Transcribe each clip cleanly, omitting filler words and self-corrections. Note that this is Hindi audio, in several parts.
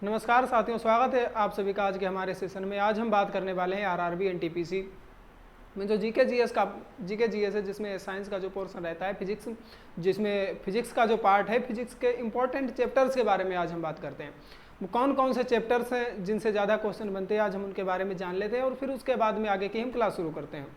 नमस्कार साथियों, स्वागत है आप सभी का आज के हमारे सेशन में। आज हम बात करने वाले हैं आरआरबी एनटीपीसी में जो जीके जीएस है, जिसमें साइंस का जो पोर्शन रहता है, फिजिक्स, जिसमें फिजिक्स का जो पार्ट है, फिजिक्स के इंपॉर्टेंट चैप्टर्स के बारे में आज हम बात करते हैं। वो कौन कौन से चैप्टर्स हैं जिनसे ज़्यादा क्वेश्चन बनते हैं, आज हम उनके बारे में जान लेते हैं और फिर उसके बाद में आगे की हम क्लास शुरू करते हैं।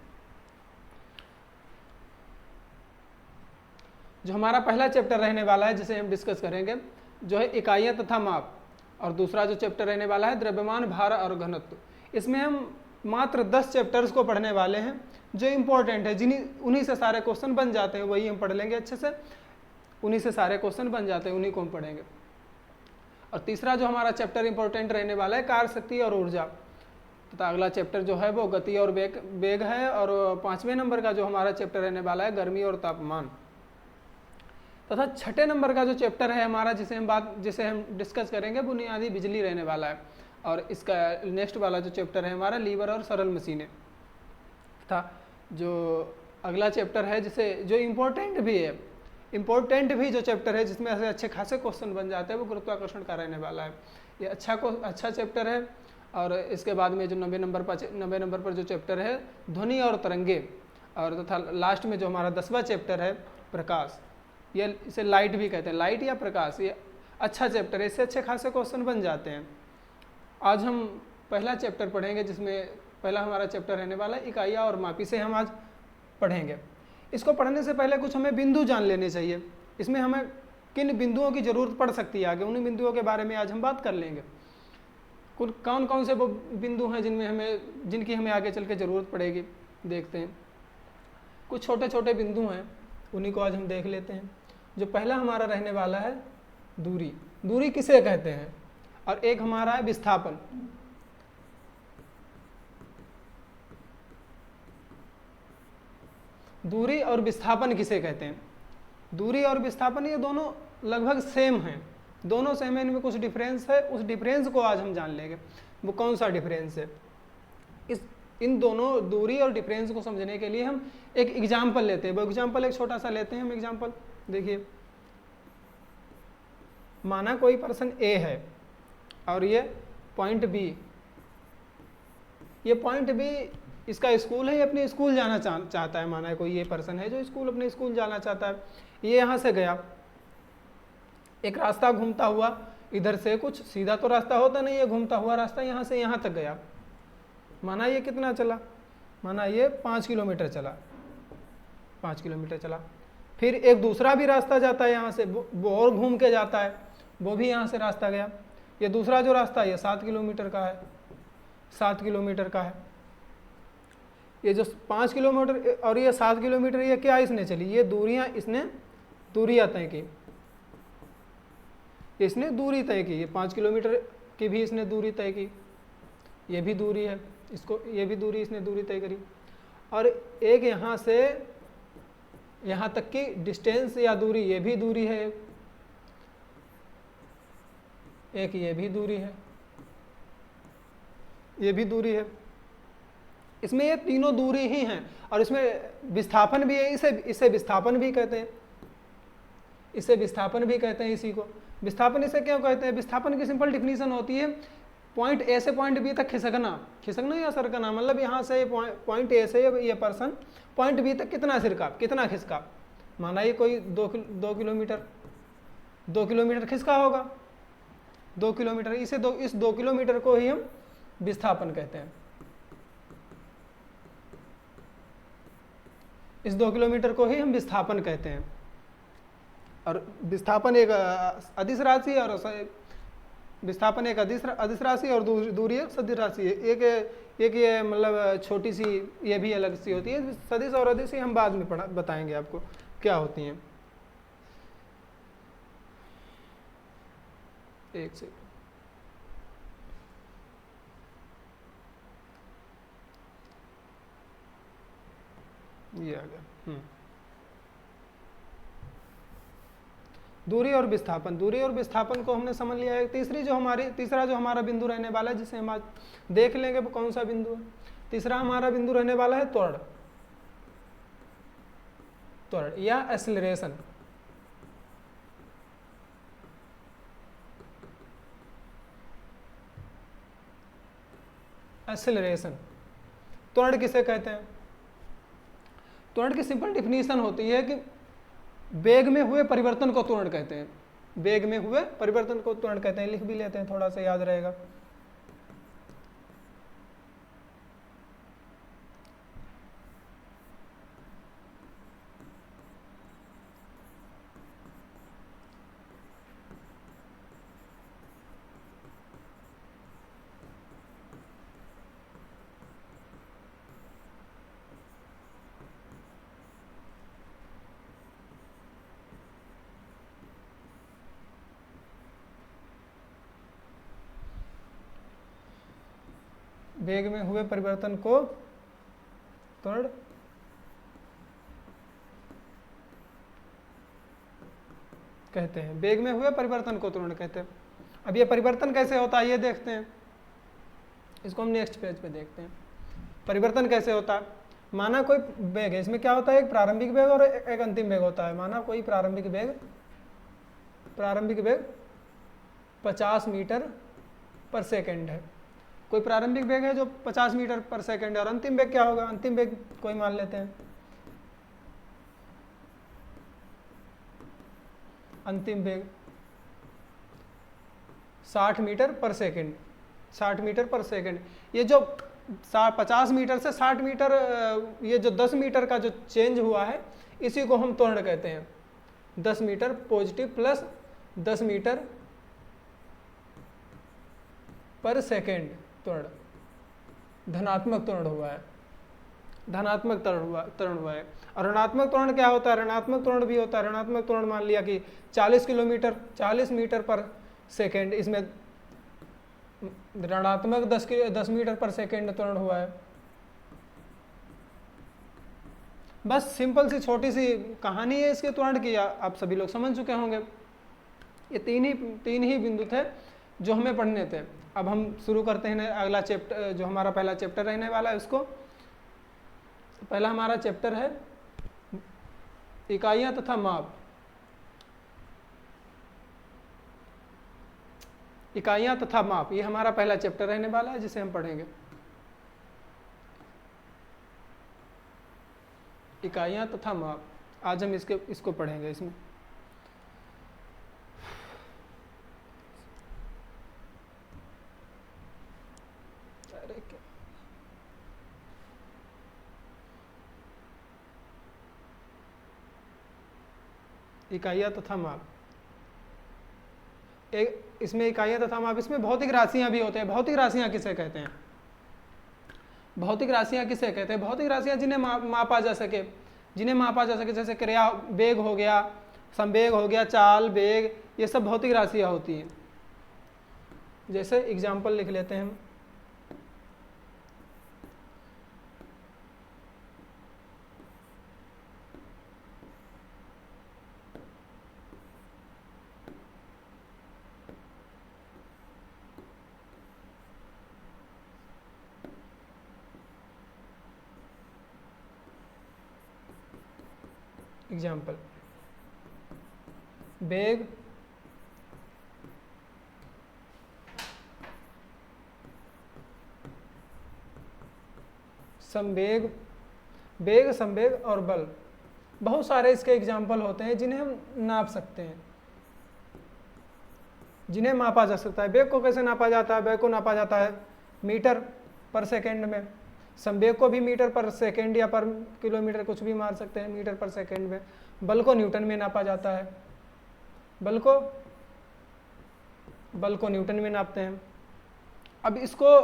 जो हमारा पहला चैप्टर रहने वाला है, जिसे हम डिस्कस करेंगे, जो है इकाइयाँ तथा माप, और दूसरा जो चैप्टर रहने वाला है द्रव्यमान, भार और घनत्व। इसमें हम मात्र 10 चैप्टर्स को पढ़ने वाले हैं जो इंपॉर्टेंट है, उन्हीं से सारे क्वेश्चन बन जाते हैं, वही हम पढ़ लेंगे अच्छे से। उन्हीं से सारे क्वेश्चन बन जाते हैं, उन्हीं को हम पढ़ेंगे। और तीसरा जो हमारा चैप्टर इंपॉर्टेंट रहने वाला है कार्य शक्ति और ऊर्जा, तथा अगला चैप्टर जो है वो गति और वेग है। और 5वें नंबर का जो हमारा चैप्टर रहने वाला है गर्मी और तापमान, तथा छठे नंबर का जो चैप्टर है हमारा जिसे हम डिस्कस करेंगे बुनियादी बिजली रहने वाला है। और इसका नेक्स्ट वाला जो चैप्टर है हमारा लीवर और सरल मशीनें, तथा जो अगला चैप्टर है जो इम्पोर्टेंट भी जो चैप्टर है जिसमें ऐसे अच्छे खासे क्वेश्चन बन जाते हैं, वो गुरुत्वाकर्षण का रहने वाला है। ये अच्छा चैप्टर है। और इसके बाद में जो 90 नंबर पर जो चैप्टर है ध्वनि और तरंगे, और तथा लास्ट में जो हमारा 10वां चैप्टर है प्रकाश, ये इसे लाइट भी कहते हैं, लाइट या प्रकाश। ये अच्छा चैप्टर है, इससे अच्छे खासे क्वेश्चन बन जाते हैं। आज हम पहला चैप्टर पढ़ेंगे, जिसमें पहला हमारा चैप्टर रहने वाला है इकाइयाँ और माप। इसे हम आज पढ़ेंगे। इसको पढ़ने से पहले कुछ हमें बिंदु जान लेने चाहिए। इसमें हमें किन बिंदुओं की जरूरत पड़ सकती है आगे, उन्हीं बिंदुओं के बारे में आज हम बात कर लेंगे। कौन कौन से वो बिंदु हैं जिनकी हमें आगे चल के ज़रूरत पड़ेगी, देखते हैं। कुछ छोटे छोटे बिंदु हैं, उन्हीं को आज हम देख लेते हैं। जो पहला हमारा रहने वाला है दूरी किसे कहते हैं, और एक हमारा है विस्थापन। दूरी और विस्थापन किसे कहते हैं? दूरी और विस्थापन ये दोनों लगभग सेम हैं, दोनों सेम है, इनमें कुछ डिफरेंस है। उस डिफरेंस को आज हम जान लेंगे, वो कौन सा डिफरेंस है। इन दोनों दूरी और डिफरेंस को समझने के लिए हम एक एग्जाम्पल लेते हैं। वो एग्जाम्पल एक छोटा सा लेते हैं हम एग्जाम्पल। देखिए, माना कोई पर्सन ए है और ये पॉइंट बी, इसका स्कूल है, ये अपने स्कूल जाना चाहता है। माना है कोई ये पर्सन है जो अपने स्कूल जाना चाहता है। ये यहाँ से गया, एक रास्ता घूमता हुआ, इधर से कुछ सीधा तो रास्ता होता नहीं है, घूमता हुआ रास्ता यहाँ से यहाँ तक गया। माना ये कितना चला, माना ये 5 किलोमीटर चला, 5 किलोमीटर चला। फिर एक दूसरा भी रास्ता जाता है यहाँ से, वो और घूम के जाता है, वो भी यहाँ से रास्ता गया। ये दूसरा जो रास्ता है ये 7 किलोमीटर का है, 7 किलोमीटर का है। ये जो 5 किलोमीटर और ये 7 किलोमीटर, ये क्या इसने चली, ये इसने दूरियाँ तय की, इसने दूरी तय की। ये 5 किलोमीटर की भी इसने दूरी तय की, ये भी दूरी है, ये भी दूरी इसने दूरी तय करी। और एक यहाँ से यहाँ तक की डिस्टेंस या दूरी, ये भी दूरी है, एक ये भी दूरी है, ये भी दूरी है। इसमें ये तीनों दूरी ही हैं। और इसमें विस्थापन भी है, इसे विस्थापन भी कहते हैं, इसी को विस्थापन इसे क्यों कहते हैं? विस्थापन की सिंपल डिफिनीशन होती है पॉइंट ए से पॉइंट बी तक खिसकना या सरकना। मतलब यहाँ से पॉइंट ए से ये पर्सन पॉइंट बी तक कितना खिसका। माना ये कोई 2 किलोमीटर खिसका होगा, 2 किलोमीटर। इस 2 किलोमीटर को ही हम विस्थापन कहते हैं। इस 2 किलोमीटर को ही हम विस्थापन कहते हैं। और विस्थापन एक अदिश राशि है, और विस्थापन एक अदिश राशि और दूरी एक सदिश राशि है। एक ये मतलब छोटी सी ये भी अलग सी होती है। सदिश और अदिश हम बाद में बताएंगे आपको क्या होती हैं। एक से ये आ गया। दूरी और विस्थापन को हमने समझ लिया है। तीसरा जो हमारा बिंदु रहने वाला है, जिसे हम आज देख लेंगे, वो कौन सा बिंदु है। तीसरा हमारा बिंदु रहने वाला है त्वरण या एक्सीलरेशन। एक्सेलरेशन। त्वरण किसे कहते हैं? त्वरण की सिंपल डिफिनीशन होती है कि वेग में हुए परिवर्तन को त्वरण कहते हैं। वेग में हुए परिवर्तन को त्वरण कहते हैं। लिख भी लेते हैं, थोड़ा सा याद रहेगा। वेग में हुए परिवर्तन को त्वरण कहते हैं। वेग में हुए परिवर्तन को त्वरण कहते हैं। अब ये परिवर्तन कैसे होता है ये देखते हैं, इसको हम नेक्स्ट पेज पे देखते हैं। परिवर्तन कैसे होता है? माना कोई वेग है, इसमें क्या होता है, एक प्रारंभिक वेग और एक अंतिम वेग होता है। माना कोई प्रारंभिक वेग 50 मीटर पर सेकेंड है। कोई प्रारंभिक वेग है जो 50 मीटर पर सेकेंड है, और अंतिम वेग क्या होगा? अंतिम वेग कोई मान लेते हैं, अंतिम वेग 60 मीटर पर सेकेंड। 60 मीटर पर सेकेंड। ये जो 50 मीटर से 60 मीटर, ये जो 10 मीटर का जो चेंज हुआ है, इसी को हम त्वरण कहते हैं। 10 मीटर पॉजिटिव प्लस 10 मीटर पर सेकेंड त्वरण धनात्मक त्वरण हुआ है। धनात्मक त्वरण हुआ है। और ऋणात्मक त्वरण क्या होता है? ऋणात्मक त्वरण भी होता है। ऋणात्मक त्वरण मान लिया कि 40 मीटर पर सेकेंड, इसमें ऋणात्मक 10 मीटर पर सेकेंड त्वरण हुआ है। बस सिंपल सी छोटी सी कहानी है इसके त्वरण की, आप सभी लोग समझ चुके होंगे। ये तीन ही बिंदु थे जो हमें पढ़ने थे। अब हम शुरू करते हैं अगला चैप्टर, जो हमारा पहला चैप्टर रहने वाला है उसको। पहला हमारा चैप्टर है इकाइयां तथा माप। इकाइयां तथा माप, ये हमारा पहला चैप्टर रहने वाला है जिसे हम पढ़ेंगे। इकाइयां तथा माप, आज हम इसको पढ़ेंगे। इसमें इकाइयां तथा माप, इसमें इकाइयां तथा माप, इसमें भौतिक राशियां भी होते हैं। भौतिक राशियां किसे कहते हैं? भौतिक राशियां किसे कहते हैं? भौतिक राशियां जिन्हें मापा जा सके, जैसे क्रिया वेग हो गया, संवेग हो गया, चाल वेग, ये सब भौतिक राशियां होती हैं। जैसे एग्जाम्पल लिख लेते हैं हम। एग्जाम्पल, वेग, संवेग, वेग, संवेग और बल, बहुत सारे इसके एग्जाम्पल होते हैं जिन्हें हम नाप सकते हैं, जिन्हें मापा जा सकता है। वेग को कैसे नापा जाता है? वेग को नापा जाता है मीटर पर सेकेंड में। संवेग को भी मीटर पर सेकेंड या पर किलोमीटर, कुछ भी मान सकते हैं, मीटर पर सेकेंड में। बल को न्यूटन में नापा जाता है। बल को न्यूटन में नापते हैं। अब इसको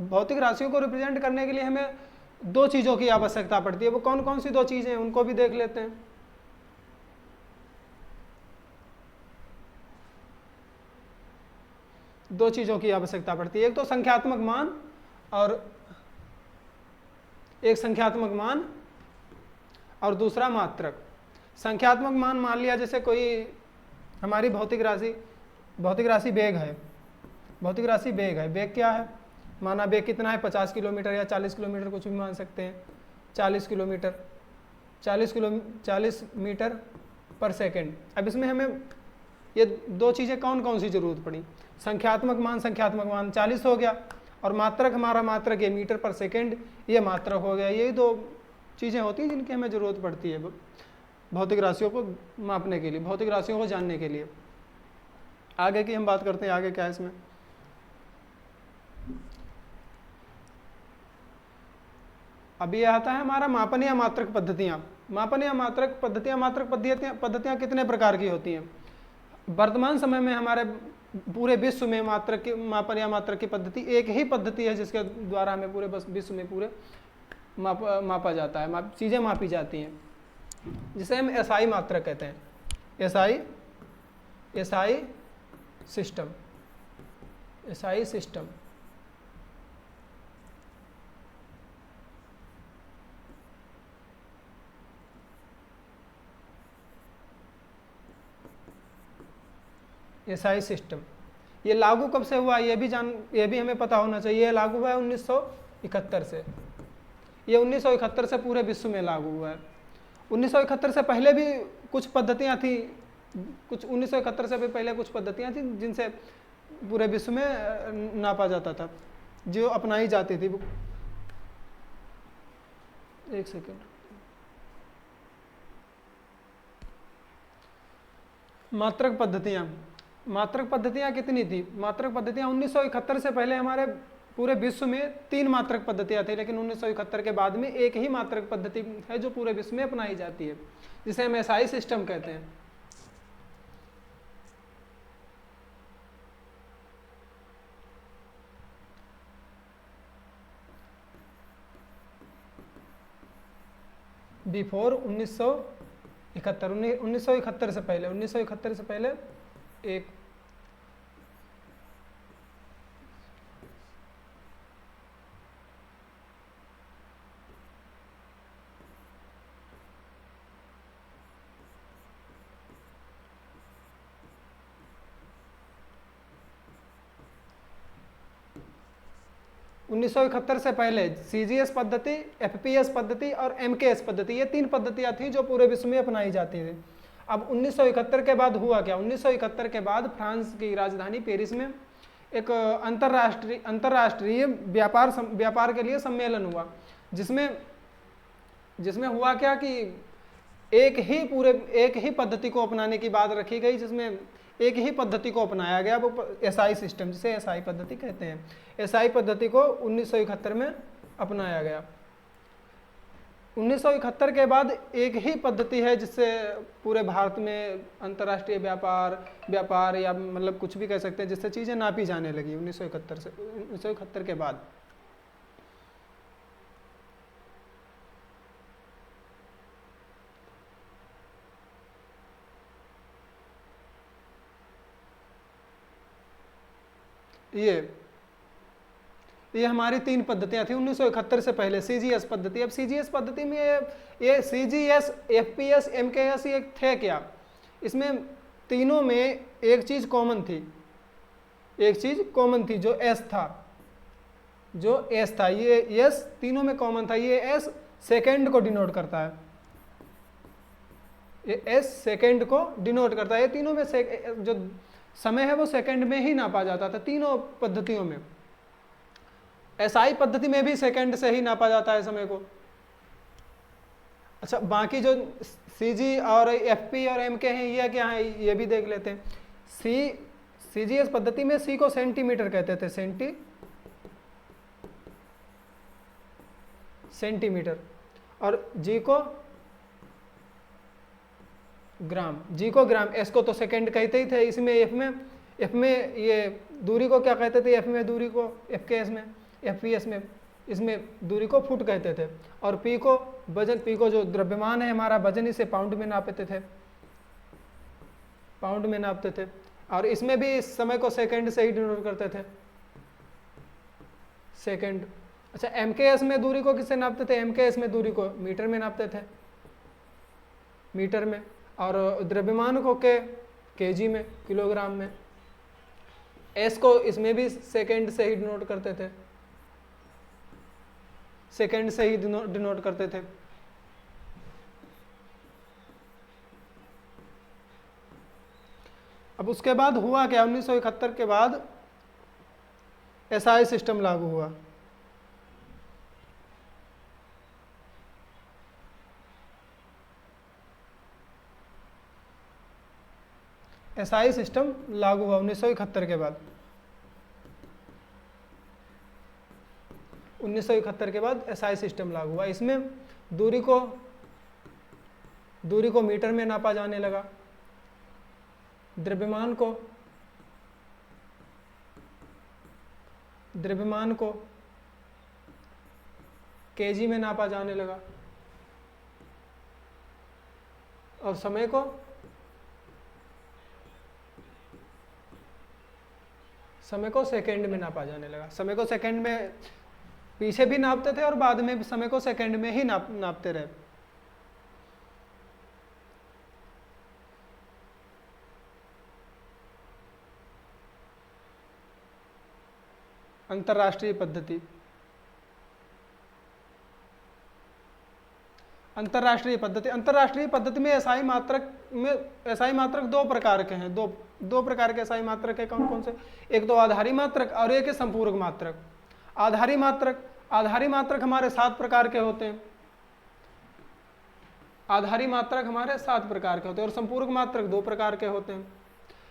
भौतिक राशियों को रिप्रेजेंट करने के लिए हमें दो चीज़ों की आवश्यकता पड़ती है। वो कौन कौन सी दो चीज़ें हैं उनको भी देख लेते हैं। दो चीज़ों की आवश्यकता पड़ती है, एक तो संख्यात्मक मान और दूसरा मात्रक। संख्यात्मक मान मान लिया, जैसे कोई हमारी भौतिक राशि वेग है। वेग क्या है? माना वेग कितना है? 50 किलोमीटर या 40 किलोमीटर, कुछ भी मान सकते हैं। 40 मीटर पर सेकेंड। अब इसमें हमें ये दो चीज़ें कौन कौन सी जरूरत पड़ी? संख्यात्मक मान 40 हो गया, और मात्रक हमारा मात्रक ये मीटर पर सेकेंड, ये मात्रक हो गया। यही दो चीज़ें होती हैं जिनकी हमें ज़रूरत पड़ती है भौतिक राशियों को मापने के लिए, भौतिक राशियों को जानने के लिए। आगे की हम बात करते हैं, आगे क्या है इसमें। अब ये आता है हमारा मापन या मात्रक पद्धतियाँ। मापन या मात्रक पद्धतियाँ, मात्रक पद्धतियाँ कितने प्रकार की होती हैं। वर्तमान समय में हमारे पूरे विश्व में मात्रक की मापन या मात्रक की पद्धति एक ही पद्धति है जिसके द्वारा हमें पूरे बस विश्व में पूरे मापा जाता है, चीज़ें मापी जाती हैं, जिसे हम एसआई मात्रक कहते हैं। SI system, SI system. SI system ये लागू कब से हुआ, ये भी हमें पता होना चाहिए। लागू हुआ है 1971 से। ये 1971 से पूरे विश्व में लागू हुआ है। 1971 से पहले भी कुछ पद्धतियाँ थी, 1971 से भी पहले कुछ पद्धतियाँ थी जिनसे पूरे विश्व में नापा जाता था, जो अपनाई जाती थी। एक सेकेंड, मात्रक पद्धतियाँ कितनी थी। मात्रक पद्धतियाँ 1971 से पहले हमारे पूरे विश्व में 3 मात्रक पद्धतियाँ थी, लेकिन 1971 के बाद में एक ही मात्रक पद्धति है जो पूरे विश्व में अपनाई जाती है, जिसे हम एसआई सिस्टम कहते हैं। बिफोर 1971 से पहले, 1971 से पहले एक 1971 से पहले सीजीएस पद्धति, एफपीएस पद्धति और एमकेएस पद्धति, ये 3 पद्धतियाँ थी जो पूरे विश्व में अपनाई जाती थी। अब 1971 के बाद हुआ क्या। 1971 के बाद फ्रांस की राजधानी पेरिस में एक अंतर्राष्ट्रीय व्यापार के लिए सम्मेलन हुआ, जिसमें हुआ क्या कि एक ही पद्धति को अपनाने की बात रखी गई, जिसमें एक ही पद्धति को अपनाया गया, वो एसआई सिस्टम, जिसे एसआई पद्धति कहते हैं। एसआई पद्धति को 1971 में अपनाया गया। 1971 के बाद एक ही पद्धति है जिससे पूरे भारत में अंतर्राष्ट्रीय व्यापार या मतलब कुछ भी कह सकते हैं, जिससे चीज़ें नापी जाने लगी 1971 के बाद। ये हमारी 3 पद्धतियाँ थी 1971 से पहले। सीजीएस पद्धति, अब सीजीएस पद्धति में ये सीजीएस, एफपीएस, एमकेएस ये थे क्या। इसमें तीनों में एक चीज़ कॉमन थी, जो एस था, ये एस तीनों में कॉमन था। ये एस सेकेंड को डिनोट करता है, ये एस सेकेंड को डिनोट करता है। ये तीनों में जो समय है वो सेकंड में ही नापा जाता था तीनों पद्धतियों में। एसआई पद्धति में भी सेकंड से ही नापा जाता है समय को। अच्छा, बाकी जो सीजी और एफपी और एमके हैं ये क्या है, ये भी देख लेते हैं। सीजीएस पद्धति में सी को सेंटीमीटर कहते थे, सेंटीमीटर, और जी को ग्राम, एस को तो सेकंड कहते ही थे। इसमें एफ में ये दूरी को क्या कहते थे, एफ में दूरी को, एफकेएस में, एफपीएस में इसमें दूरी को फुट कहते थे। और पी को वजन, पी को जो द्रव्यमान है हमारा वजन, इसे पाउंड में नापते थे। और इसमें भी इस समय को सेकंड से ही डिनोट करते थे, सेकंड। अच्छा, एमकेएस में दूरी को किससे नापते थे, एमकेएस में दूरी को मीटर में नापते थे, मीटर में। और द्रव्यमान को केजी में, किलोग्राम में। एस को इसमें भी सेकंड से ही डिनोट करते थे, सेकंड से ही डिनोट करते थे। अब उसके बाद हुआ क्या, 1971 के बाद एसआई सिस्टम लागू हुआ। एसआई सिस्टम लागू हुआ 1971 के बाद। 1971 के बाद एसआई सिस्टम लागू हुआ। इसमें दूरी को मीटर में नापा जाने लगा, द्रव्यमान को केजी में नापा जाने लगा, और समय को सेकंड में नापा जाने लगा। समय को सेकंड में पीछे भी नापते थे और बाद में भी समय को सेकंड में ही नापते रहे। अंतरराष्ट्रीय पद्धति। अंतरराष्ट्रीय पद्धति में एसआई मात्रक दो प्रकार के हैं। दो प्रकार के एसआई मात्रक है। कौन कौन से? एक तो आधारी मात्रक और एक है संपूरक मात्रक। आधारी मात्रक हमारे 7 प्रकार के होते हैं। आधारी मात्रक हमारे 7 प्रकार के होते हैं और संपूरक मात्रक 2 प्रकार के होते हैं।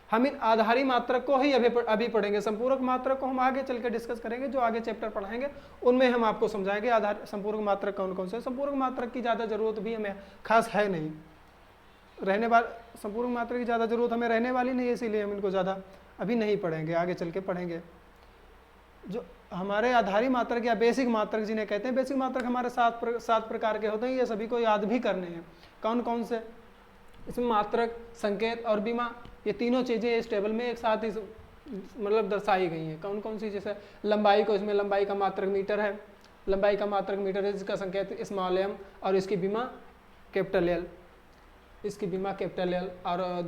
हम इन आधारी मात्रक को ही अभी पढ़ेंगे। संपूरक मात्रक को हम आगे चल के डिस्कस करेंगे, जो आगे चैप्टर पढ़ाएंगे उनमें हम आपको समझाएंगे संपूरक मात्रक कौन कौन से। संपूरक मात्रक की ज़्यादा जरूरत भी हमें खास है नहीं, संपूरक मात्रक की ज़्यादा जरूरत हमें रहने वाली नहीं है, इसीलिए हम इनको ज़्यादा अभी नहीं पढ़ेंगे, आगे चल के पढ़ेंगे। जो हमारे आधारी मात्रक या बेसिक मात्रक जिन्हें कहते हैं, बेसिक मात्रक हमारे 7 प्रकार के होते हैं। ये सभी को याद भी करने हैं। कौन कौन से? इसमें मात्रक, संकेत और बीमा, ये तीनों चीज़ें इस टेबल में एक साथ ही मतलब दर्शाई गई हैं। कौन कौन सी? जैसे लंबाई को, इसमें लंबाई का मात्रक मीटर है, लंबाई का मात्रक मीटर है, जिसका संकेत स्मॉल m और इसकी बीमा कैपिटल L, इसकी बीमा कैपिटल L। और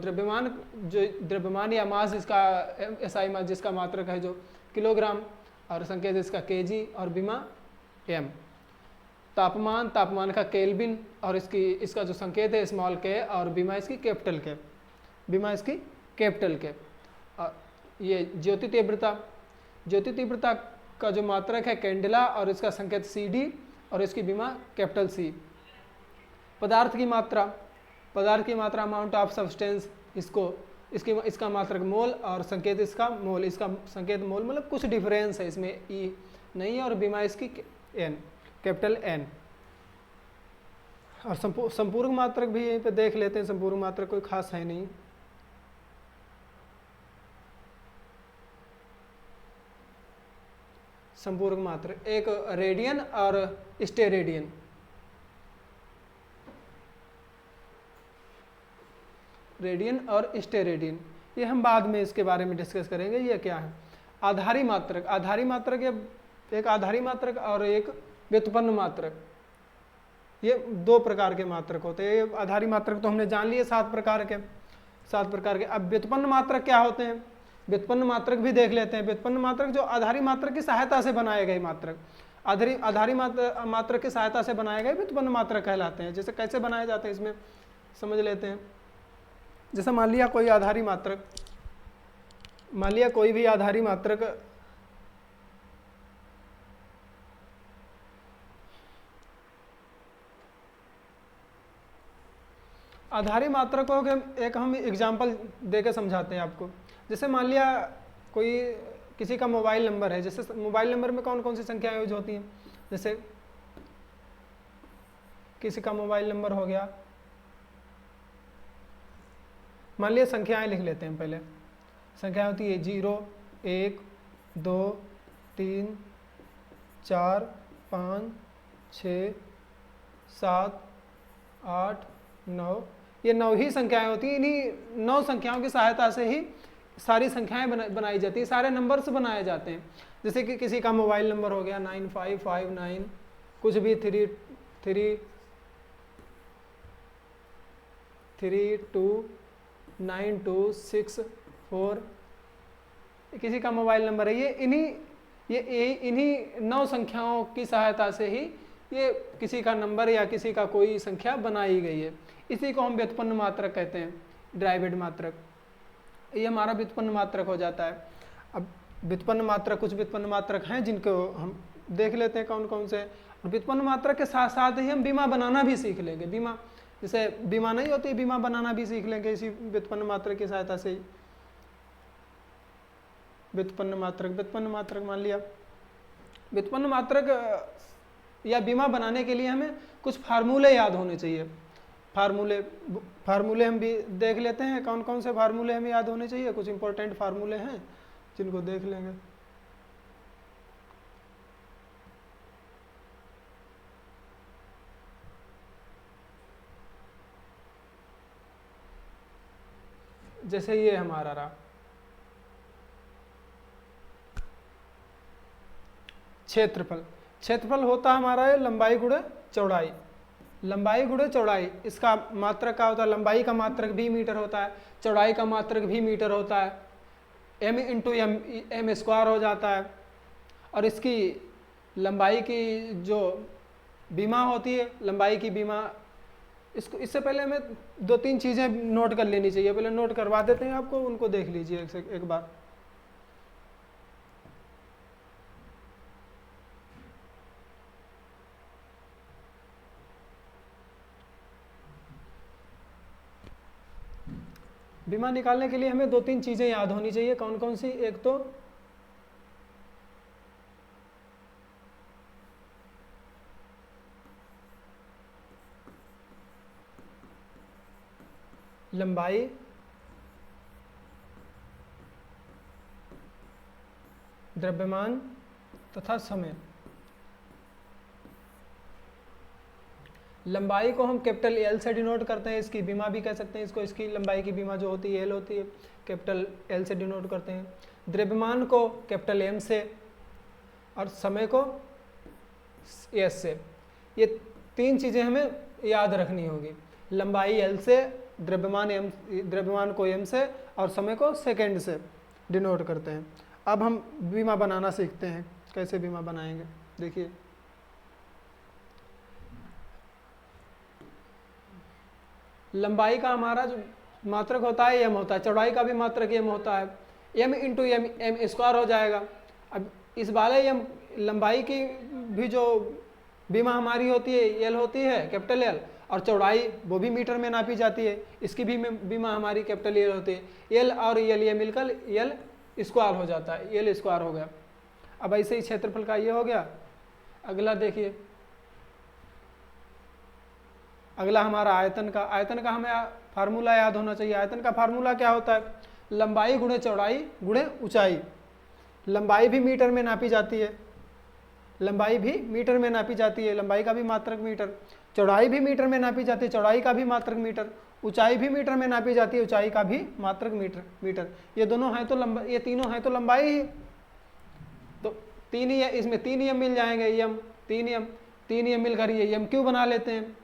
द्रव्यमान या मास इसका एसआई मास जिसका मात्रक है जो किलोग्राम, और संकेत इसका केजी और बीमा m। तापमान का केल्विन और इसका जो संकेत है स्मॉल k और बीमा इसकी कैपिटल K। और ये ज्योति तीव्रता का जो मात्रक है कैंडेला और इसका संकेत CD और इसकी बीमा कैपिटल C। पदार्थ की मात्रा अमाउंट ऑफ सब्सटेंस, इसका मात्रक मोल और संकेत इसका मोल, इसका संकेत मोल, मतलब कुछ डिफरेंस है इसमें, E नहीं है, और बीमा इसकी N, कैपिटल N। और संपूरक मात्रक भी यहीं पे देख लेते हैं। संपूरक मात्रक कोई खास है नहीं। संपूरक मात्रक एक रेडियन और स्टेरेडियन। रेडियन और स्टेरेडियन, ये हम बाद में इसके बारे में डिस्कस करेंगे। ये क्या है? आधारी मात्रक एक आधारी मात्रक और एक व्युत्पन्न मात्रक, ये 2 प्रकार के मात्रक होते हैं। आधारी मात्रक तो हमने जान लिए 7 प्रकार के। अब व्युत्पन्न मात्रक क्या होते हैं? व्युत्पन्न मात्रक भी देख लेते हैं। व्युत्पन्न मात्रक जो आधारी मात्रक की सहायता से बनाए गए मात्रक, आधारी मात्रक की सहायता से बनाए गए व्युत्पन्न मात्रक कहलाते हैं। जैसे कैसे बनाए जाते हैं इसमें समझ लेते हैं। जैसे मान लिया कोई भी आधारी मात्रक आधारी मात्रक को एक हम एग्जाम्पल देकर समझाते हैं आपको। जैसे मान लिया कोई किसी का मोबाइल नंबर है। जैसे मोबाइल नंबर में कौन कौन सी संख्याएं यूज होती हैं? जैसे किसी का मोबाइल नंबर हो गया, मान लिया संख्याएं लिख लेते हैं। पहले संख्या होती है 0, 1, 2, 3, 4, 5, 6, 7, 8, 9। ये 9 ही संख्याएं होती हैं। इन्हीं 9 संख्याओं की सहायता से ही सारी संख्याएं बनाई जाती हैं, सारे नंबर्स बनाए जाते हैं। जैसे कि किसी का मोबाइल नंबर हो गया 9559 कुछ भी 3329264, किसी का मोबाइल नंबर है। ये इन्हीं 9 संख्याओं की सहायता से ही ये किसी का नंबर या किसी का कोई संख्या बनाई गई है। इसी को हम व्युत्पन्न मात्रक कहते हैं, डिराइव्ड मात्रक। ये हमारा व्युत्पन्न मात्रक हो जाता है। अब व्युत्पन्न मात्रक, कुछ व्युत्पन्न मात्रक हैं जिनको हम देख लेते हैं कौन कौन से। और व्युत्पन्न मात्रक के साथ साथ ही हम बीमा बनाना भी सीख लेंगे। बीमा जैसे बीमा नहीं होती, बीमा बनाना भी सीख लेंगे इसी व्युत्पन्न मात्रक की सहायता से ही। व्युत्पन्न मात्रक मान लिया। व्युत्पन्न मात्रक या बीमा बनाने के लिए हमें कुछ फार्मूले याद होने चाहिए। फार्मूले हम भी देख लेते हैं, कौन कौन से फार्मूले हमें याद होने चाहिए। कुछ इंपॉर्टेंट फार्मूले हैं जिनको देख लेंगे। जैसे ये हमारा रहा क्षेत्रफल। क्षेत्रफल होता हमारा है लंबाई गुणे चौड़ाई। लंबाई गुणे चौड़ाई, इसका मात्रक क्या होता है? लंबाई का मात्रक भी मीटर होता है, चौड़ाई का मात्रक भी मीटर होता है। m इंटू एम स्क्वायर हो जाता है। और इसकी लंबाई की जो बीमा होती है, लंबाई की बीमा, इसको इससे पहले हमें 2-3 चीज़ें नोट कर लेनी चाहिए। पहले नोट करवा देते हैं आपको, उनको देख लीजिए एक बार। बीमा निकालने के लिए हमें 2-3 चीज़ें याद होनी चाहिए। कौन कौन सी? एक तो लंबाई, द्रव्यमान तथा समय। लंबाई को हम कैपिटल एल से डिनोट करते हैं, इसकी बीमा भी कह सकते हैं इसको। इसकी लंबाई की बीमा जो होती है एल होती है, कैपिटल एल से डिनोट करते हैं। द्रव्यमान को कैपिटल एम से और समय को एस से। ये 3 चीज़ें हमें याद रखनी होगी। लंबाई एल से, द्रव्यमान को एम से और समय को सेकेंड से डिनोट करते हैं। अब हम बीमा बनाना सीखते हैं। कैसे बीमा बनाएंगे देखिए। लंबाई का हमारा जो मात्रक होता है एम होता है, चौड़ाई का भी मात्रक एम होता है। एम इंटू एम स्क्वायर हो जाएगा। अब इस वाले एम लंबाई की भी जो बीमा हमारी होती है एल होती है, कैपिटल एल, और चौड़ाई वो भी मीटर में नापी जाती है, इसकी भी बीमा हमारी कैपिटल एल होती है। एल और एल ये मिलकर एल स्क्वायर हो जाता है, एल स्क्वायर हो गया। अब ऐसे ही क्षेत्रफल का ये हो गया। अगला देखिए, अगला हमारा आयतन का। आयतन का हमें फार्मूला याद होना चाहिए। आयतन का फार्मूला क्या होता है? लंबाई गुणे चौड़ाई गुणे ऊंचाई। लंबाई भी मीटर में नापी जाती है, लंबाई भी मीटर में नापी जाती है, लंबाई का भी मात्रक मीटर। चौड़ाई भी मीटर में नापी जाती है, चौड़ाई का भी मात्रक मीटर। ऊंचाई भी मीटर में नापी जाती है, ऊंचाई का भी मात्रक मीटर। ये दोनों हैं तो ये तीनों हैं तो लंबाई ही। तो 3 ही है, इसमें 3 एम मिल जाएंगे। एम 3 एम मिलकर ये एम क्यू बना लेते हैं।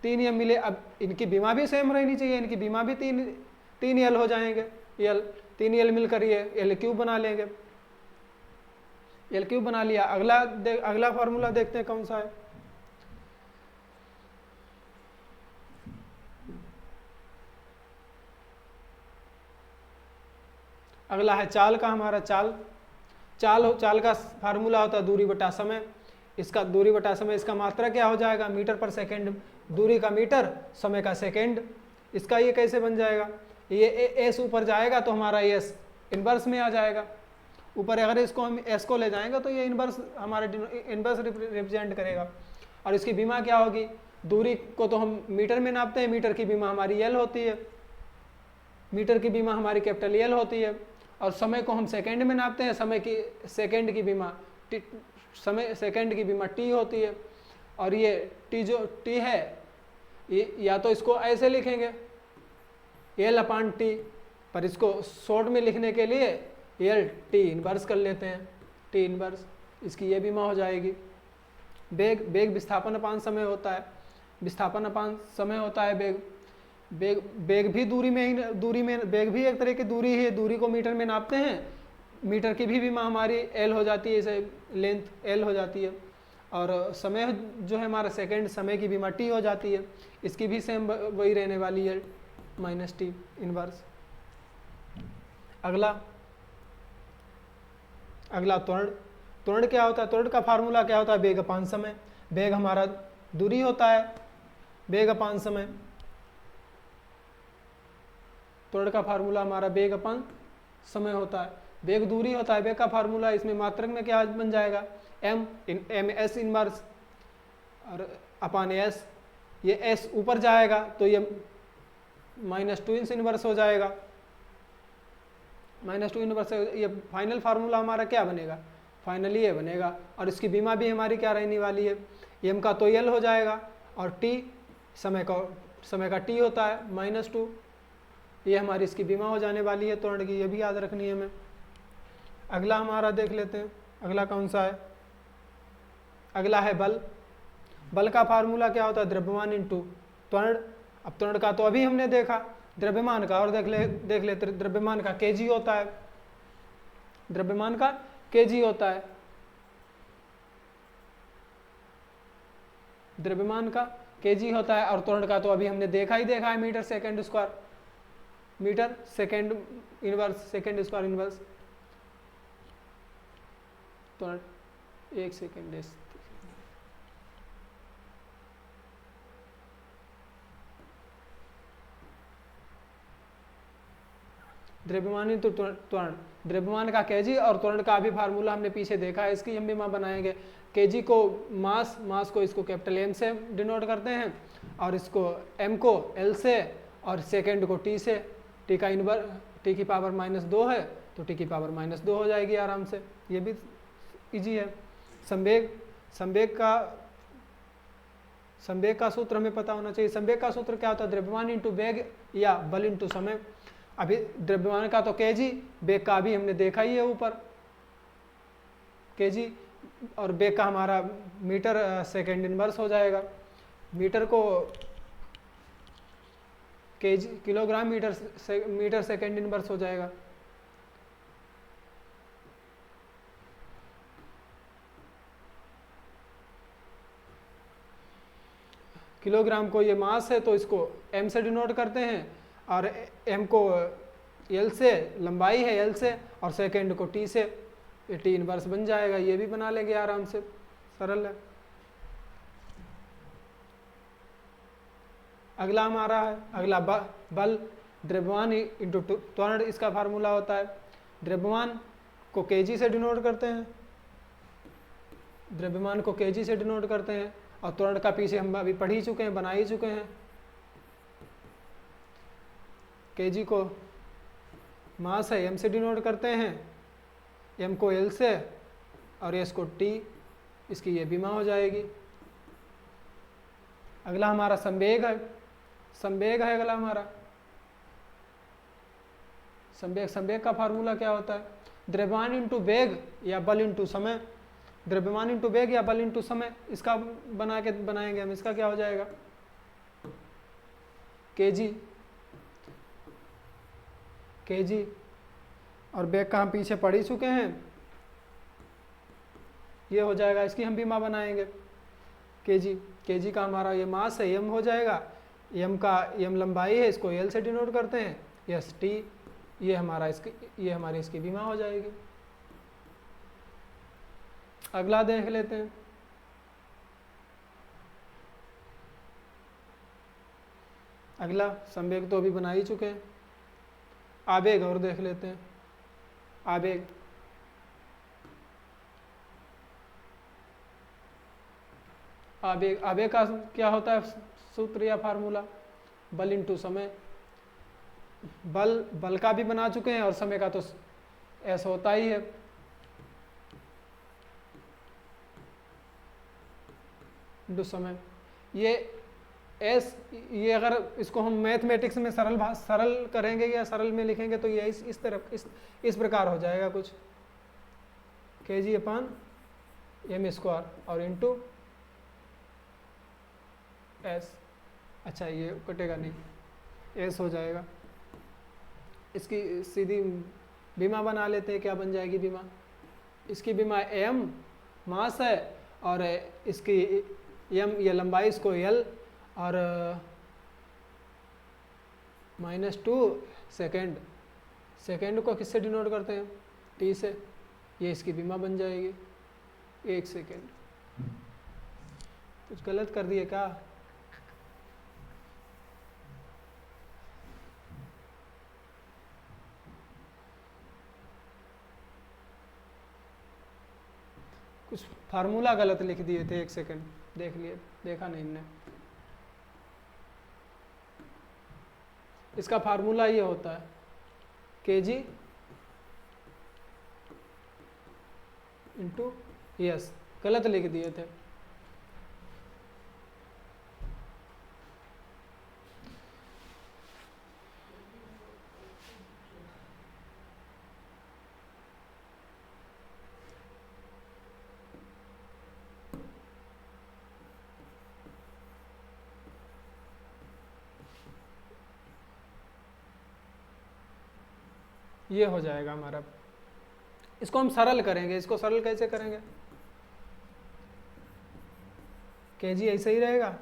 3 एम मिले। अब इनकी बीमा भी सेम रहनी चाहिए, इनकी बीमा भी 3 एल हो जाएंगे। एल 3 एल मिलकर ये एल क्यूब बना लेंगे। एल क्यूब बना लिया। अगला फार्मूला देखते हैं कौन सा है। अगला है चाल का हमारा। चाल का फार्मूला होता है दूरी बटा समय। इसका दूरी बटा समय, इसका मात्रा क्या हो जाएगा? मीटर पर सेकेंड। दूरी का मीटर, समय का सेकेंड। इसका ये कैसे बन जाएगा? ये एस ऊपर जाएगा तो हमारा एस इनवर्स में आ जाएगा। ऊपर अगर इसको हम एस को ले जाएंगे तो ये इनवर्स हमारे इनवर्स रिप्रेजेंट करेगा। और इसकी बीमा क्या होगी? दूरी को तो हम मीटर में नापते हैं, मीटर की बीमा हमारी एल होती है, मीटर की बीमा हमारी कैपिटल एल होती है। और समय को हम सेकेंड में नापते हैं, समय की सेकेंड की बीमा समय सेकेंड की बीमा टी होती है। और ये टी जो टी है, ये या तो इसको ऐसे लिखेंगे एल अपान टी, पर इसको शॉर्ट में लिखने के लिए एल टी इनवर्स कर लेते हैं, टी इनवर्स। इसकी ये बीमा हो जाएगी। बेग विस्थापन अपान समय होता है, विस्थापन अपान समय होता है। बेग भी दूरी में बेग भी एक तरह की दूरी है, दूरी को मीटर में नापते हैं। मीटर की भी बीमा हमारी एल हो जाती है, इसे लेंथ एल हो जाती है। और समय जो है हमारा सेकेंड, समय की बीमा टी हो जाती है। इसकी भी सेम वही रहने वाली है, -t इनवर्स। अगला अगला त्वरण। त्वरण क्या होता है? त्वरण का फार्मूला क्या होता है? वेग अपान समय। वेग हमारा दूरी होता है, वेग अपान समय। त्वरण का फार्मूला हमारा वेग अपान समय होता है, वेग दूरी होता है। वेग का फार्मूला इसमें मात्रक में क्या बन जाएगा? एम एस इनवर्स और अपान एस। ये एस ऊपर जाएगा तो ये -2 इंस इनवर्स हो जाएगा। -2 इनवर्स, ये फाइनल फार्मूला हमारा क्या बनेगा? फाइनली ये बनेगा। और इसकी बीमा भी हमारी क्या रहने वाली है? एम का तो एल हो जाएगा और टी समय का टी होता है -2। ये हमारी इसकी बीमा हो जाने वाली है त्वरण की, ये भी याद रखनी है हमें। अगला हमारा देख लेते हैं, अगला कौन सा है? अगला है बल। बल का फार्मूला क्या होता है? द्रव्यमान इंटू त्वरण। अब त्वरण का तो अभी हमने देखा, द्रव्यमान का और देख लेते। द्रव्यमान का केजी होता है, द्रव्यमान का केजी होता है, द्रव्यमान का केजी होता है। और त्वरण का तो अभी हमने देखा है, metre second square, metre second inverse, second square inverse. त्वरण 1 सेकेंड। द्रव्यमान इंटू त्वरण, द्रव्यमान का केजी और त्वरण का भी फार्मूला हमने पीछे देखा है, इसकी हम भी बनाएंगे। केजी को मास को इसको कैपिटल एम से डिनोट करते हैं और इसको एम को एल से और सेकेंड को टी से। टी का इनवर्स, टी की पावर -2 है तो टी की पावर -2 हो जाएगी आराम से, ये भी इजी है। संवेग का सूत्र हमें पता होना चाहिए। संवेग का सूत्र क्या होता है? द्रव्यमान इंटू वेग या बल इंटू समय। अभी द्रव्यमान का तो केजी, वेग का भी हमने देखा ही है ऊपर केजी, और वेग का हमारा मीटर सेकेंड इनवर्स हो जाएगा। मीटर को KG, kilogram metre second inverse हो जाएगा। किलोग्राम को ये मास है तो इसको एम से डिनोट करते हैं और एम को एल से, लंबाई है एल से, और सेकेंड को टी से, ये टी इनवर्स बन जाएगा। ये भी बना लेंगे आराम से, सरल है। अगला हमारा है, अगला बल। द्रव्यमान इंटू त्वरण इसका फार्मूला होता है। द्रव्यमान को केजी से डिनोट करते हैं, द्रव्यमान को केजी से डिनोट करते हैं, और त्वरण का पीछे हम अभी पढ़ ही चुके हैं, बना ही चुके हैं। केजी को मास है एम से डिनोट करते हैं, एम को एल से और एस को टी, इसकी ये बीमा हो जाएगी। अगला हमारा संवेग है, संवेग है अगला हमारा। संवेग का फार्मूला क्या होता है? द्रव्यमान इंटू वेग या बल इंटू समय। द्रव्यमान इंटू वेग या बल इंटू समय, इसका बनाएंगे हम। इसका क्या हो जाएगा? केजी और वेग का हम पीछे पढ़ ही चुके हैं, ये हो जाएगा। इसकी हम बीमा बनाएंगे। केजी का हमारा ये मास है, एम हो जाएगा। एम लंबाई है, इसको एल से डिनोट करते हैं, यस टी, ये हमारी इसकी बीमा हो जाएगी। अगला देख लेते हैं। अगला संवेग तो अभी बना ही चुके हैं। आवेग और देख लेते हैं। आवेग का क्या होता है सूत्र या फार्मूला? बल इंटू समय। बल का भी बना चुके हैं और समय का तो ऐसा होता ही है। इंटू समय। ये अगर इसको हम मैथमेटिक्स में सरल करेंगे या सरल में लिखेंगे तो ये इस प्रकार हो जाएगा कुछ, केजी अपान एम स्क्वायर और इंटू एस। अच्छा, ये कटेगा नहीं, एस हो जाएगा। इसकी सीधी बीमा बना लेते हैं। क्या बन जाएगी बीमा? इसकी बीमा एम मास है और इसकी एम ये लंबाई, इसको एल और -2 सेकेंड को किससे डिनोट करते हैं? टी से। ये इसकी बीमा बन जाएगी। एक सेकेंड, कुछ गलत कर दिए क्या? कुछ फार्मूला गलत लिख दिए थे, एक सेकेंड देख लिए, देखा नहीं इनने। इसका फार्मूला ये होता है kg इंटू यस, गलत लिख दिए थे। ये हो जाएगा हमारा। इसको हम सरल करेंगे। इसको सरल कैसे करेंगे? kg ऐसे ही रहेगा,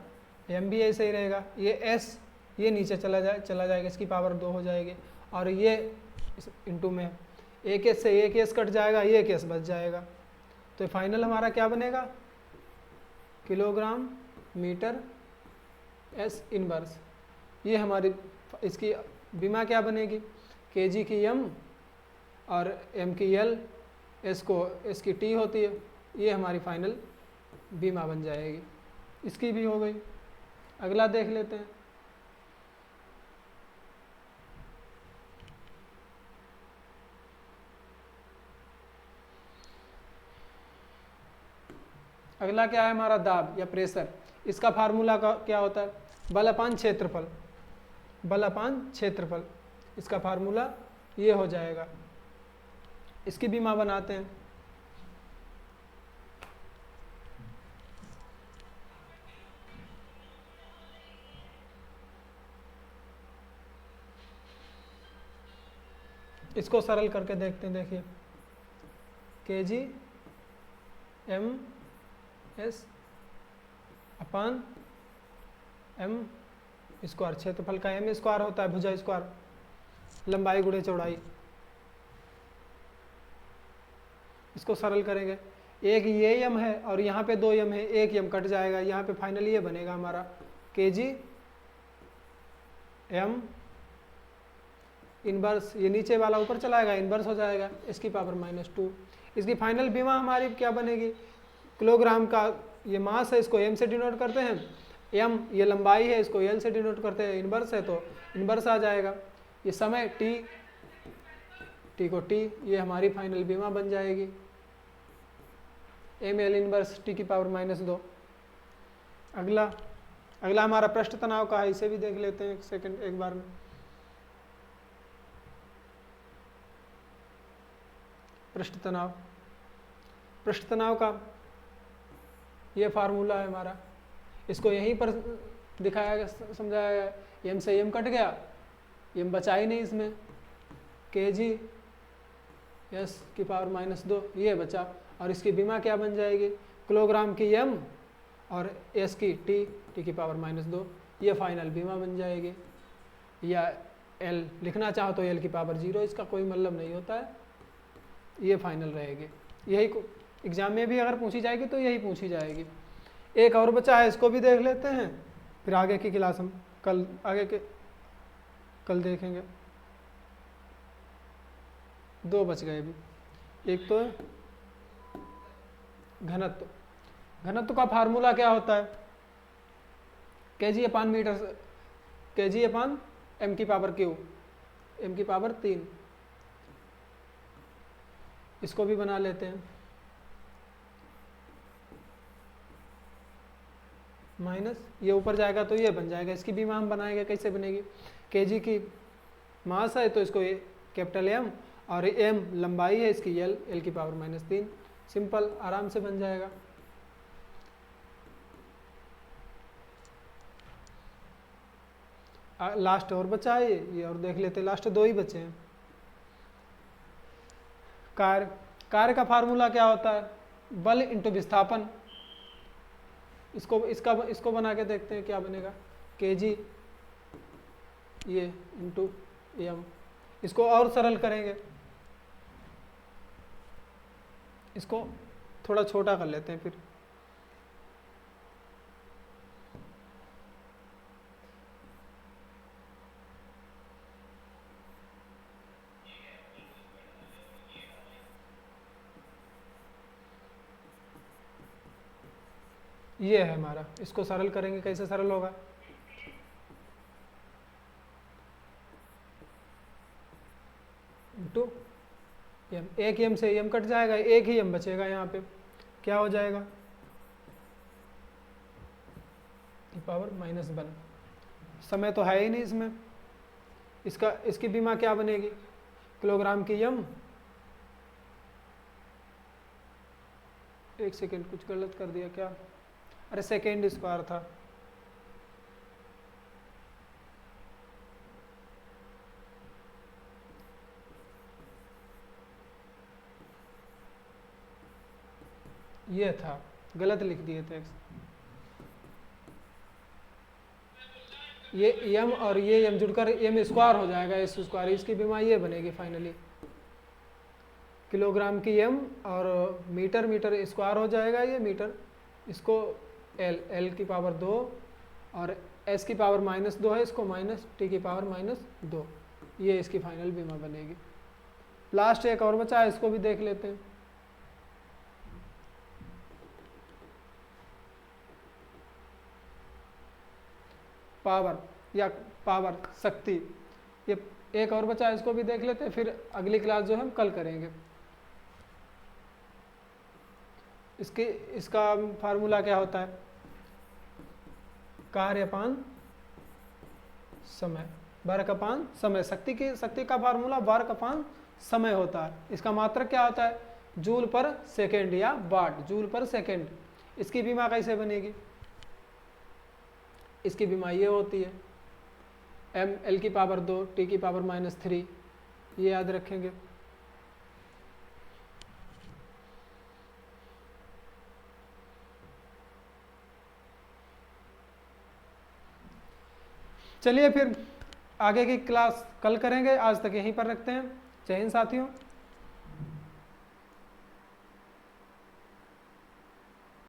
m भी ऐसे ही रहेगा, ये s ये नीचे चला जाएगा, इसकी पावर 2 हो जाएगी, और ये इंटू में एक s से एक s कट जाएगा, ये एक s बच जाएगा। तो फाइनल हमारा क्या बनेगा? Kilogram metre s inverse. ये हमारी इसकी बीमा क्या बनेगी? kg की m और m की l, s को s की t होती है, ये हमारी फाइनल बीमा बन जाएगी। इसकी भी हो गई। अगला देख लेते हैं। अगला क्या है हमारा? दाब या प्रेशर। इसका फार्मूला का क्या होता है? बल अपान क्षेत्रफल। बल अपान क्षेत्रफल, इसका फार्मूला ये हो जाएगा। इसकी बीमा बनाते हैं। इसको सरल करके देखते हैं। देखिए kg m s अपान m स्क्वायर, क्षेत्रफल का m स्क्वायर होता है, भुजा स्क्वायर, लंबाई गुणे चौड़ाई। इसको सरल करेंगे। एक ये m है और यहाँ पे 2 m है, एक m कट जाएगा, यहाँ पे फाइनल ये बनेगा हमारा kg m इनवर्स, ये नीचे वाला ऊपर चलाएगा, इनवर्स हो जाएगा, इसकी पावर -2। इसकी फाइनल बीमा हमारी क्या बनेगी? किलोग्राम का ये मास है, इसको m से डिनोट करते हैं, m ये लंबाई है, इसको l से डिनोट करते हैं, इनवर्स है तो इनवर्स आ जाएगा। ये समय t को t, ये हमारी फाइनल बीमा बन जाएगी। m l इनवर्स t की पावर -2। अगला हमारा पृष्ठ तनाव का है, इसे भी देख लेते हैं एक सेकंड एक बार में। पृष्ठ तनाव का ये फार्मूला है हमारा। इसको यहीं पर दिखाया गया, समझाया गया। m से m कट गया, m बचा ही नहीं इसमें, kg s की पावर -2 ये बचा, और इसकी बीमा क्या बन जाएगी? किलोग्राम की m और s की t की पावर -2, ये फाइनल बीमा बन जाएगी। या l लिखना चाहो तो l की पावर 0, इसका कोई मतलब नहीं होता है, ये फाइनल रहेगी। यही एग्जाम में भी अगर पूछी जाएगी तो यही पूछी जाएगी। एक और बचा है, इसको भी देख लेते हैं, फिर आगे की क्लास हम कल देखेंगे। 2 बच गए अभी। एक तो घनत्व का फार्मूला क्या होता है? kg अपान मीटर, kg अपान m की पावर q, m की पावर 3। इसको भी बना लेते हैं। माइनस ये ऊपर जाएगा तो ये बन जाएगा। इसकी बीमा हम बनाएंगे, कैसे बनेगी? kg की मास है तो इसको कैपिटल M, और m लंबाई है इसकी l की पावर -3। सिंपल, आराम से बन जाएगा। लास्ट और बचा है ये और देख लेते हैं। लास्ट 2 ही बचे हैं। कार्य का फार्मूला क्या होता है? बल इंटू विस्थापन। इसको बना के देखते हैं क्या बनेगा। kg ये इंटू m। इसको और सरल करेंगे। इसको थोड़ा छोटा कर लेते हैं फिर। ये है हमारा, इसको सरल करेंगे, कैसे सरल होगा? इंटू एम, एक एम से एम कट जाएगा, एक ही एम बचेगा यहाँ पे, क्या हो जाएगा? पावर -1। समय तो है ही नहीं इसमें, इसकी बीमा क्या बनेगी? किलोग्राम की एम, एक सेकेंड, कुछ गलत कर दिया क्या? अरे सेकेंड स्क्वायर था। ये था, गलत लिख दिए थे। ये एम और ये एम जुड़कर एम स्क्वायर हो जाएगा, एस स्क्वायर, इसकी बीमा ये बनेगी फाइनली। किलोग्राम की एम और मीटर, मीटर स्क्वायर हो जाएगा ये मीटर, इसको एल, एल की पावर 2 और एस की पावर -2 है, इसको माइनस टी की पावर -2, ये इसकी फाइनल बीमा बनेगी। लास्ट एक और बचा है, इसको भी देख लेते हैं। पावर या पावर शक्ति, ये एक और बचा है, इसको भी देख लेते हैं, फिर अगली क्लास जो है हम कल करेंगे। इसका फार्मूला क्या होता है? कार्य अपान समय, वर्क अपान समय। शक्ति का फार्मूला वर्क अपान समय होता है। इसका मात्रक क्या होता है? जूल पर सेकेंड या वाट, जूल पर सेकेंड। इसकी बीमा कैसे बनेगी? इसकी बीमा ये होती है एम एल की पावर 2 टी की पावर -3, ये याद रखेंगे। चलिए फिर आगे की क्लास कल करेंगे, आज तक यहीं पर रखते हैं। जय हिंद साथियों।